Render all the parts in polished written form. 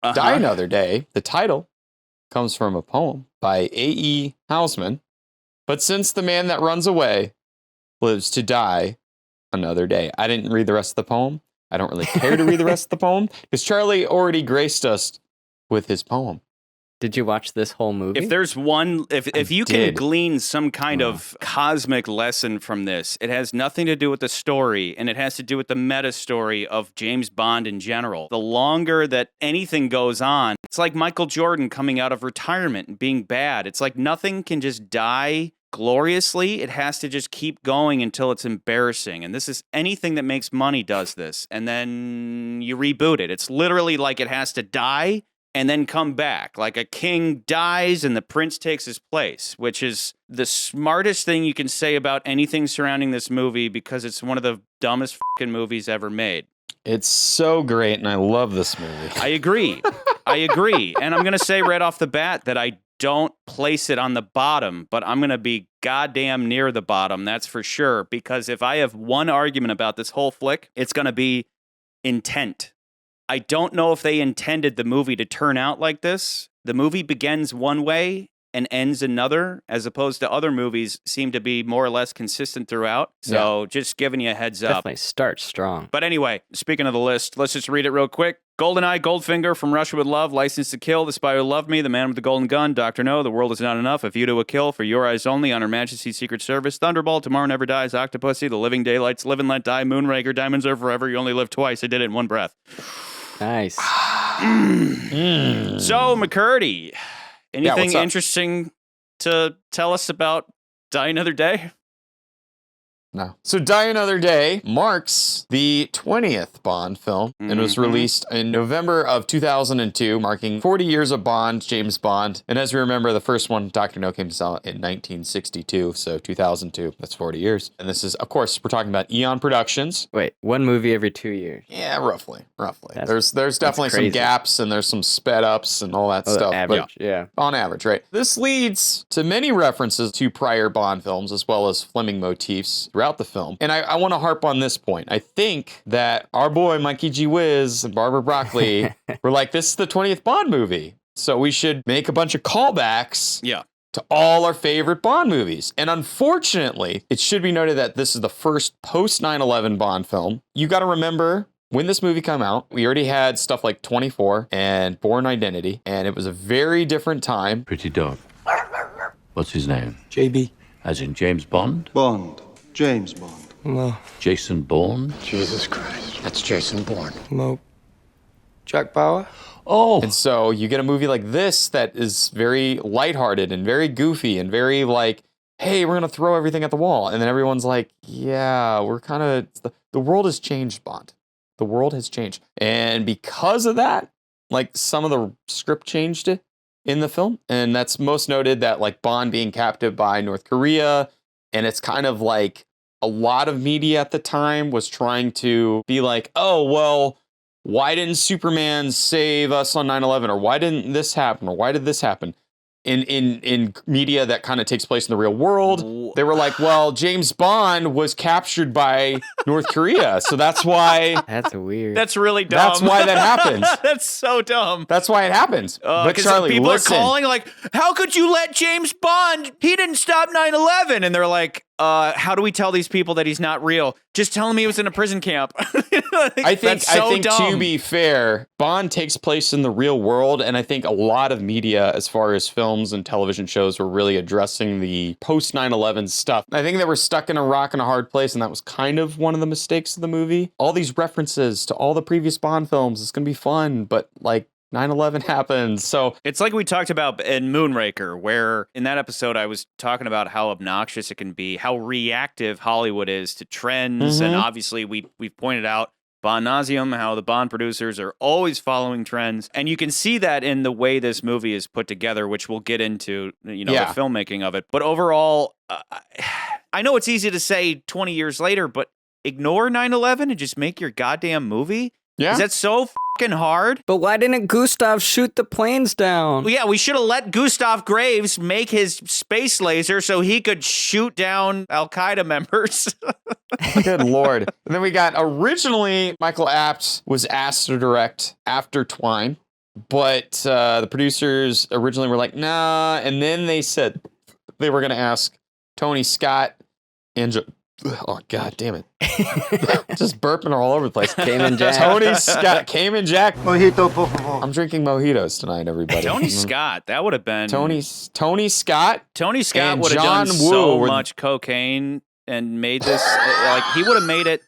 Die Another Day, the title, comes from a poem by A.E. Housman. But since the man that runs away lives to die another day. I didn't read the rest of the poem. I don't really care to read the rest of the poem because Charlie already graced us with his poem. Did you watch this whole movie? If there's one, if you can glean some kind of cosmic lesson from this, it has nothing to do with the story, and it has to do with the meta story of James Bond in general. The longer that anything goes on, it's like Michael Jordan coming out of retirement and being bad. It's like nothing can just die gloriously. It has to just keep going until it's embarrassing. And this is anything that makes money does this. And then you reboot it. It's literally like it has to die and then come back. Like a king dies and the prince takes his place, which is the smartest thing you can say about anything surrounding this movie because it's one of the dumbest fucking movies ever made. It's so great, and I love this movie. I agree. And I'm going to say right off the bat that I don't place it on the bottom, but I'm going to be goddamn near the bottom, that's for sure, because if I have one argument about this whole flick, it's going to be intent. I don't know if they intended the movie to turn out like this. The movie begins one way and ends another, as opposed to other movies seem to be more or less consistent throughout. So just giving you a heads up. Definitely start strong. But anyway, speaking of the list, let's just read it real quick. GoldenEye, Goldfinger, From Russia with Love, License to Kill, The Spy Who Loved Me, The Man with the Golden Gun, Dr. No, The World Is Not Enough, A View to a Kill, For Your Eyes Only, On Her Majesty's Secret Service, Thunderball, Tomorrow Never Dies, Octopussy, The Living Daylights, Live and Let Die, Moonraker, Diamonds Are Forever, You Only Live Twice. I did it in one breath. Nice. So, McCurdy, anything interesting to tell us about Die Another Day? No. So Die Another Day marks the 20th Bond film and was released in November of 2002, marking 40 years of Bond, James Bond. And as we remember, the first one, Dr. No, came out in 1962, so 2002, that's 40 years. And this is, of course, we're talking about Eon Productions. Wait, one movie every 2 years? Yeah, roughly. There's definitely some gaps and there's some sped ups and all that stuff. Average, but yeah. On average, right? This leads to many references to prior Bond films as well as Fleming motifs throughout the film. And I want to harp on this point. I think that our boy Mikey G. Wiz and Barbara Broccoli were like, this is the 20th Bond movie, so we should make a bunch of callbacks to all our favorite Bond movies. And unfortunately, it should be noted that this is the first post 9/11 Bond film. You got to remember, when this movie came out, we already had stuff like 24 and Bourne Identity, and it was a very different time. Pretty dog. What's his name? JB. As in James Bond? Bond. James Bond. No. Jason Bourne? Jesus Christ. That's Jason Bourne. No. Jack Bauer? Oh. And so you get a movie like this that is very lighthearted and very goofy and very like, hey, we're going to throw everything at the wall. And then everyone's like, yeah, we're kind of, the world has changed, Bond. The world has changed. And because of that, like some of the script changed it in the film. And that's most noted that like Bond being captive by North Korea. And it's kind of like a lot of media at the time was trying to be like, oh, well, why didn't Superman save us on 9/11? Or why didn't this happen? Or why did this happen? In media that kind of takes place in the real world, they were like, well, James Bond was captured by North Korea. So that's why. That's weird. That's really dumb. That's why that happens. That's so dumb. That's why it happens. But Charlie, people listen. are calling like, how could you let James Bond? He didn't stop 9/11. And they're like, how do we tell these people that he's not real? Just tell them he was in a prison camp. I think dumb. To be fair, Bond takes place in the real world, and I think a lot of media, as far as films and television shows, were really addressing the post 9/11 stuff. I think they were stuck in a rock and a hard place, and that was kind of one of the mistakes of the movie. All these references to all the previous Bond films, it's gonna be fun, but like 9/11 happened, so... It's like we talked about in Moonraker, where in that episode I was talking about how obnoxious it can be, how reactive Hollywood is to trends, and obviously we've pointed out Bond nauseum, how the Bond producers are always following trends, and you can see that in the way this movie is put together, which we'll get into, the filmmaking of it. But overall, I know it's easy to say 20 years later, but ignore 9/11 and just make your goddamn movie? Yeah. Is that so fucking hard? But why didn't Gustav shoot the planes down? Well, yeah, we should have let Gustav Graves make his space laser so he could shoot down Al-Qaeda members. Good Lord. And then we got, originally, Michael Apps was asked to direct after Twine. But the producers originally were like, nah. And then they said they were going to ask Tony Scott and... Oh, God damn it. Just burping all over the place. Cayman Jack. Tony Scott. Cayman Jack. Mojito, por favor. I'm drinking mojitos tonight, everybody. Tony Scott, that would have been Tony Scott. Tony Scott and would have done John so Woo were- much cocaine and made this like he would have made it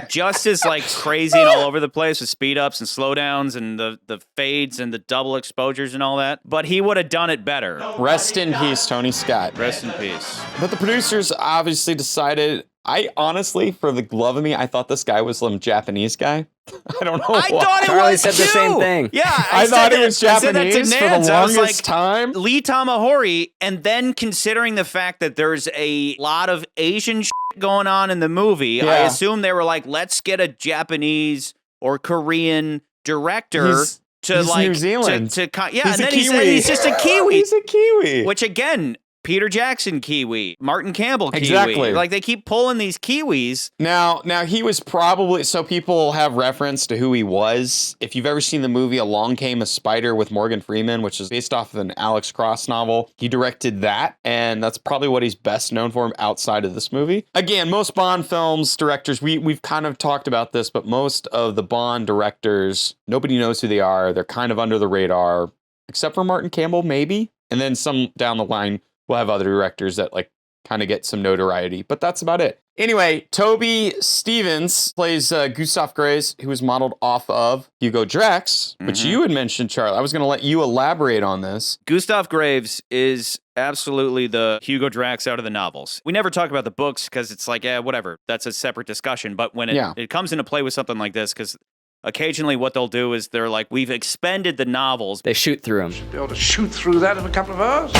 just as like crazy and all over the place with speed ups and slowdowns and the fades and the double exposures and all that. But he would have done it better. Rest in peace, Tony Scott. Rest in peace. But the producers obviously decided. I honestly, for the love of me, I thought this guy was some Japanese guy. I don't know why. I thought it Charlie was said the too. same thing. Yeah, I thought it was I said that to Japanese for the Nance. I was longest like, time. Lee Tamahori, and then considering the fact that there's a lot of Asian shit going on in the movie, I Yeah. assume they were like, let's get a Japanese or Korean director He's like New Zealand. yeah, He's and a then he said Kiwi. he's just a Kiwi, He's a Kiwi. which again, Peter Jackson Kiwi, Martin Campbell Kiwi, Exactly. like they keep pulling these Kiwis. Now he was probably, so people have reference to who he was. If you've ever seen the movie Along Came a Spider with Morgan Freeman, which is based off of an Alex Cross novel, he directed that, and that's probably what he's best known for outside of this movie. Again, most Bond films directors, we've kind of talked about this, but most of the Bond directors, nobody knows who they are. They're kind of under the radar, except for Martin Campbell, maybe. And then some down the line, we'll have other directors that like kind of get some notoriety, but that's about it. Anyway, Toby Stevens plays Gustav Graves, who was modeled off of Hugo Drax, which you had mentioned, Charlie. I was going to let you elaborate on this. Gustav Graves is absolutely the Hugo Drax out of the novels. We never talk about the books because it's like, whatever. That's a separate discussion. But when it comes into play with something like this, because occasionally what they'll do is they're like, we've expended the novels. They shoot through them. Be able to shoot through that in a couple of hours.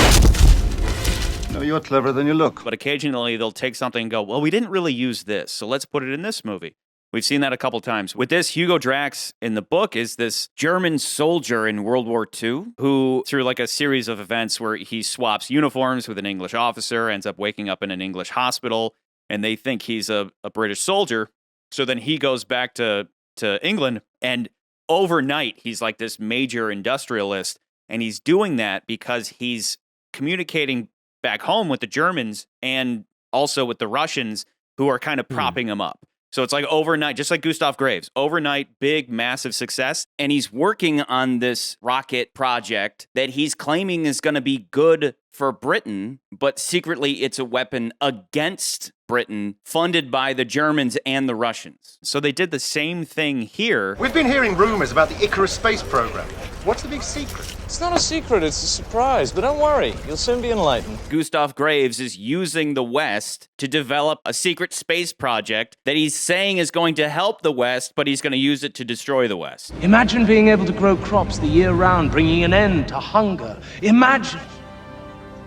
No, you're cleverer than you look. But occasionally they'll take something and go, well, we didn't really use this, so let's put it in this movie. We've seen that a couple times. With this, Hugo Drax in the book is this German soldier in World War II who, through like a series of events where he swaps uniforms with an English officer, ends up waking up in an English hospital, and they think he's a British soldier. So then he goes back to England, and overnight he's like this major industrialist, and he's doing that because he's communicating back home with the Germans and also with the Russians who are kind of propping him up. So it's like overnight, just like Gustav Graves, overnight, big, massive success. And he's working on this rocket project that he's claiming is going to be good for Britain, but secretly it's a weapon against Britain, funded by the Germans and the Russians. So they did the same thing here. We've been hearing rumors about the Icarus space program. What's the big secret? It's not a secret, it's a surprise, but don't worry, you'll soon be enlightened. Gustav Graves is using the West to develop a secret space project that he's saying is going to help the West, but he's going to use it to destroy the West. Imagine being able to grow crops the year round, bringing an end to hunger. Imagine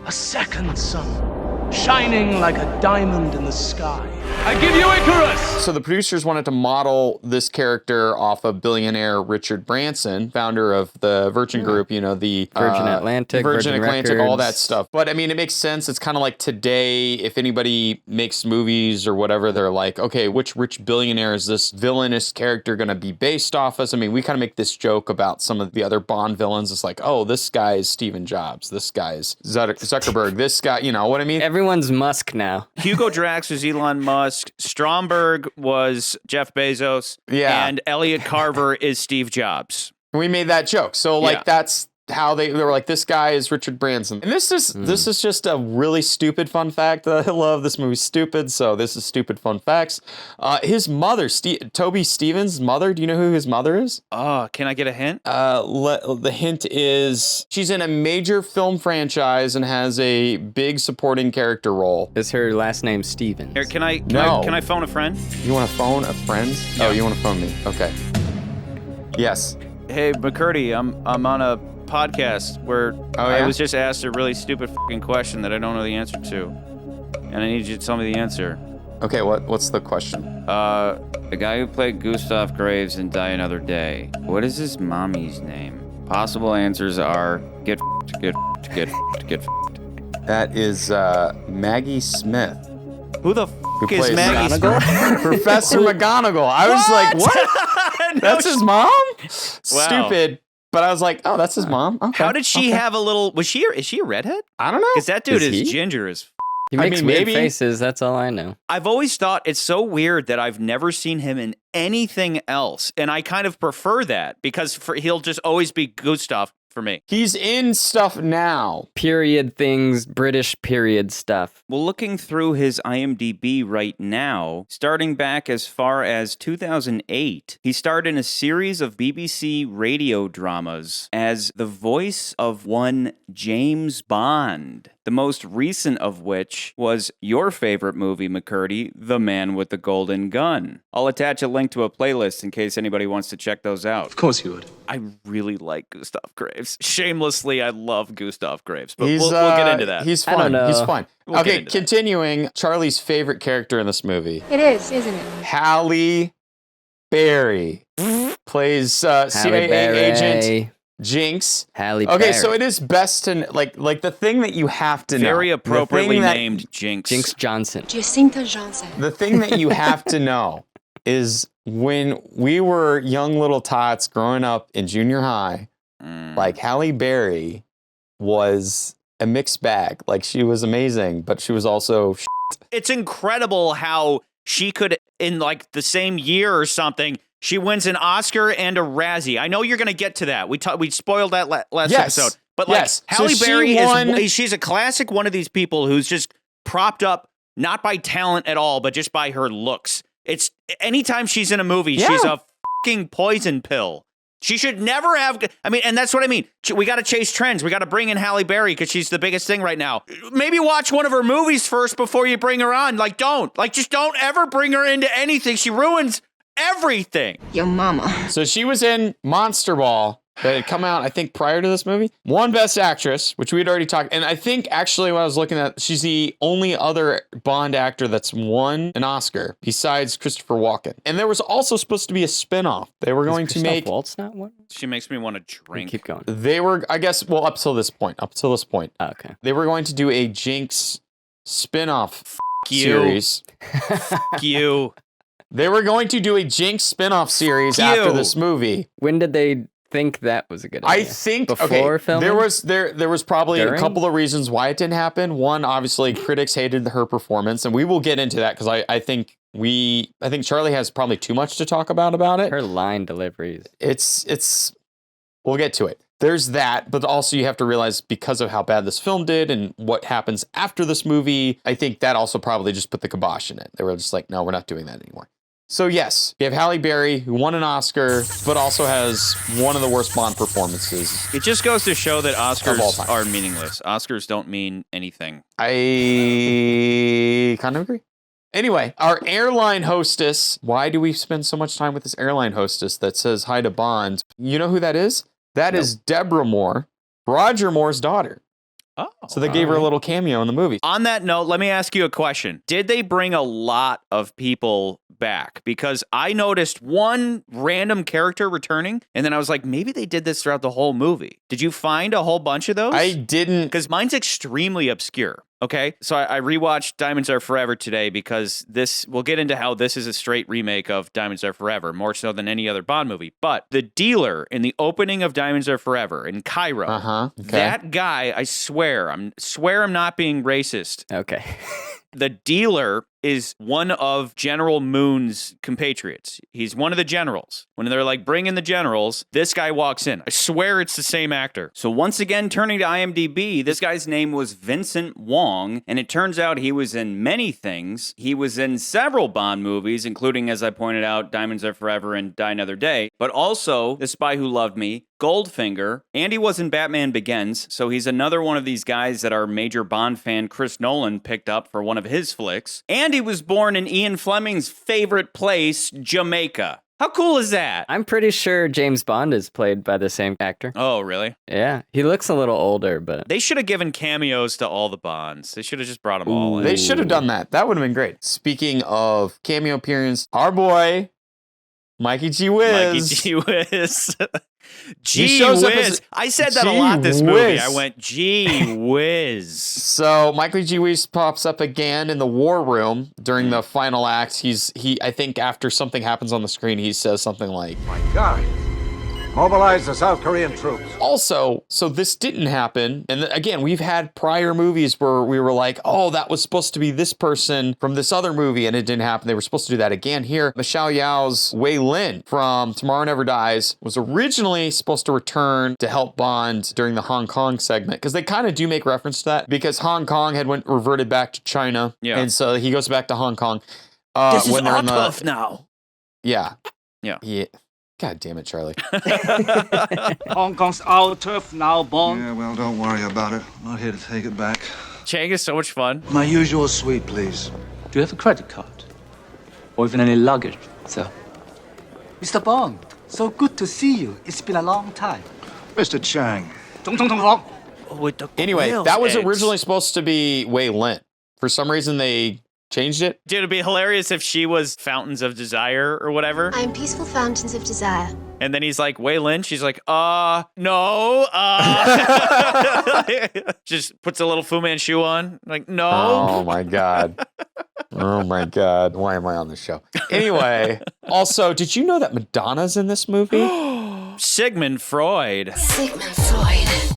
a second sun, shining like a diamond in the sky. I give you Icarus! So the producers wanted to model this character off of billionaire Richard Branson, founder of the Virgin Group, you know, the Virgin Atlantic, Virgin Atlantic, all that Records. stuff. But I mean, it makes sense. It's kind of like today, if anybody makes movies or whatever, they're like, okay, which rich billionaire is this villainous character going to be based off of? I mean, we kind of make this joke about some of the other Bond villains. It's like, oh, this guy is Stephen Jobs. This guy is Zuckerberg. This guy, you know what I mean? Everyone's Musk now. Hugo Drax was Elon Musk. Stromberg was Jeff Bezos. Yeah. And Elliot Carver is Steve Jobs. We made that joke. So like Yeah. that's how they were like, this guy is Richard Branson. And this is just a really stupid fun fact that I love. This movie's stupid, so this is stupid fun facts. His mother, Toby Stevens' mother, do you know who his mother is? Oh, can I get a hint? The hint is she's in a major film franchise and has a big supporting character role. Is her last name Stevens? Here, can I phone a friend? You want to phone a friend? Oh, you want to phone me? Okay. Yes. Hey, McCurdy, I'm on a podcast where I yeah? was just asked a really stupid fucking question that I don't know the answer to. And I need you to tell me the answer. Okay, what's the question? The guy who played Gustav Graves in Die Another Day, what is his mommy's name? Possible answers are get f***ed. That is Maggie Smith. Who the Who f*** is plays Maggie McGonagall? Professor McGonagall. I was like, what? That's his mom? Stupid. But I was like, oh, that's his mom. Okay, How did she have a little? Is she a redhead? I don't know. Because that dude Is is he? ginger as. He makes weird maybe. faces. That's all I know. I've always thought it's so weird that I've never seen him in anything else, and I kind of prefer that because he'll just always be Gustav for me. He's in stuff now. Period things, British period stuff. Well, looking through his IMDb right now, starting back as far as 2008, he starred in a series of BBC radio dramas as the voice of one James Bond. The most recent of which was your favorite movie, McCurdy, The Man with the Golden Gun. I'll attach a link to a playlist in case anybody wants to check those out. Of course you would. I really like Gustav Graves. Shamelessly, I love Gustav Graves, but He's, we'll get into that. He's I don't fun. know. He's fun. We'll get Okay, into that. continuing. Charlie's favorite character in this movie, It is, isn't it? Halle Berry, plays Halle CIA Berry. agent Jinx. Halle Okay, Berry. so it is best to like the thing that you have to know. Very the appropriately thing that- named Jinx. Jinx Johnson. Jacinta Johnson. The thing that you have to know is when we were young little tots growing up in junior high, like Halle Berry was a mixed bag. Like she was amazing, but she was also It's incredible how she could, in like the same year or something, she wins an Oscar and a Razzie. I know you're going to get to that. We spoiled that last Yes. episode. But like Yes. So Halle she Berry won- she's a classic one of these people who's just propped up not by talent at all, but just by her looks. It's anytime she's in a movie, Yeah. she's a fucking poison pill. She should never have. I mean, and that's what I mean. We got to chase trends. We got to bring in Halle Berry because she's the biggest thing right now. Maybe watch one of her movies first before you bring her on. Just don't ever bring her into anything. She ruins everything. Your mama. So she was in Monster Ball that had come out, I think, prior to this movie. Won Best Actress, which we had already talked. And I think actually when I was looking at, she's the only other Bond actor that's won an Oscar besides Christopher Walken. And there was also supposed to be a spinoff. They were going to make. Waltz not one? She makes me want to drink. Keep going. They were, I guess, well, up till this point. Oh, okay. They were going to do a Jinx spinoff you. series. Fuck you. They were going to do a Jinx spinoff series Fuck after you. this movie. When did they think that was a good idea? I think Before filming? there was probably During? a couple of reasons why it didn't happen. One, obviously, critics hated her performance, and we will get into that because I think Charlie has probably too much to talk about it. Her line deliveries. It's we'll get to it. There's that, but also you have to realize because of how bad this film did and what happens after this movie, I think that also probably just put the kibosh in it. They were just like, no, we're not doing that anymore. So yes, you have Halle Berry, who won an Oscar, but also has one of the worst Bond performances. It just goes to show that Of all Oscars time. are meaningless. Oscars don't mean anything. I kind of agree. Anyway, our airline hostess, why do we spend so much time with this airline hostess that says hi to Bond? You know who that is? That is Deborah Moore, Roger Moore's daughter. Oh. So they gave her a little cameo in the movie. On that note, let me ask you a question. Did they bring a lot of people back? Because I noticed one random character returning, and then I was like, maybe they did this throughout the whole movie. Did you find a whole bunch of those? I didn't. Because mine's extremely obscure. Okay, so I rewatched Diamonds Are Forever today because we'll get into how this is a straight remake of Diamonds Are Forever, more so than any other Bond movie. But the dealer in the opening of Diamonds Are Forever in Cairo, that guy, I swear I'm not being racist. Okay. The dealer is one of General Moon's compatriots. He's one of the generals. When they're like, bring in the generals, this guy walks in. I swear it's the same actor. So once again, turning to IMDb, this guy's name was Vincent Wong, and it turns out he was in many things. He was in several Bond movies, including, as I pointed out, Diamonds Are Forever and Die Another Day, but also The Spy Who Loved Me, Goldfinger, and he was in Batman Begins, so he's another one of these guys that our major Bond fan Chris Nolan picked up for one of his flicks. And he was born in Ian Fleming's favorite place, Jamaica. How cool is that? I'm pretty sure James Bond is played by the same actor. Oh, really? Yeah. He looks a little older, but They should have given cameos to all the Bonds. They should have just brought them all in. They should have done that. That would have been great. Speaking of cameo appearance, our boy, Mikey G. Wiz. Mikey G. Whiz. He Gee shows up whiz. as- I said that a Gee lot this movie. whiz. I went, gee whiz. So Michael G. Weiss pops up again in the war room during the final act. I think after something happens on the screen, he says something like, My God. Mobilize the South Korean troops. Also, so this didn't happen. And again, we've had prior movies where we were like, oh, that was supposed to be this person from this other movie, and it didn't happen. They were supposed to do that again here. Michelle Yeoh's Wei Lin from Tomorrow Never Dies was originally supposed to return to help Bond during the Hong Kong segment, because they kind of do make reference to that, because Hong Kong had reverted back to China. Yeah. And so he goes back to Hong Kong. This is when they're our in the- turf now. Yeah. Yeah. God damn it, Charlie. Hong Kong's our turf now, Bond. Yeah, well, don't worry about it. I'm not here to take it back. Chang is so much fun. My usual suite, please. Do you have a credit card? Or even any luggage, sir? Mr. Bond, so good to see you. It's been a long time. Mr. Chang. Anyway, that was originally supposed to be Wei Lin. For some reason, they changed it. Dude, it'd be hilarious if she was Fountains of Desire or whatever. I'm peaceful fountains of desire. And then he's like, Wei Lin. She's like, no. Just puts a little Fu Manchu on. Like, no. Oh my God. Oh my God. Why am I on this show? Anyway, also, did you know that Madonna's in this movie? Sigmund Freud. Sigmund Freud.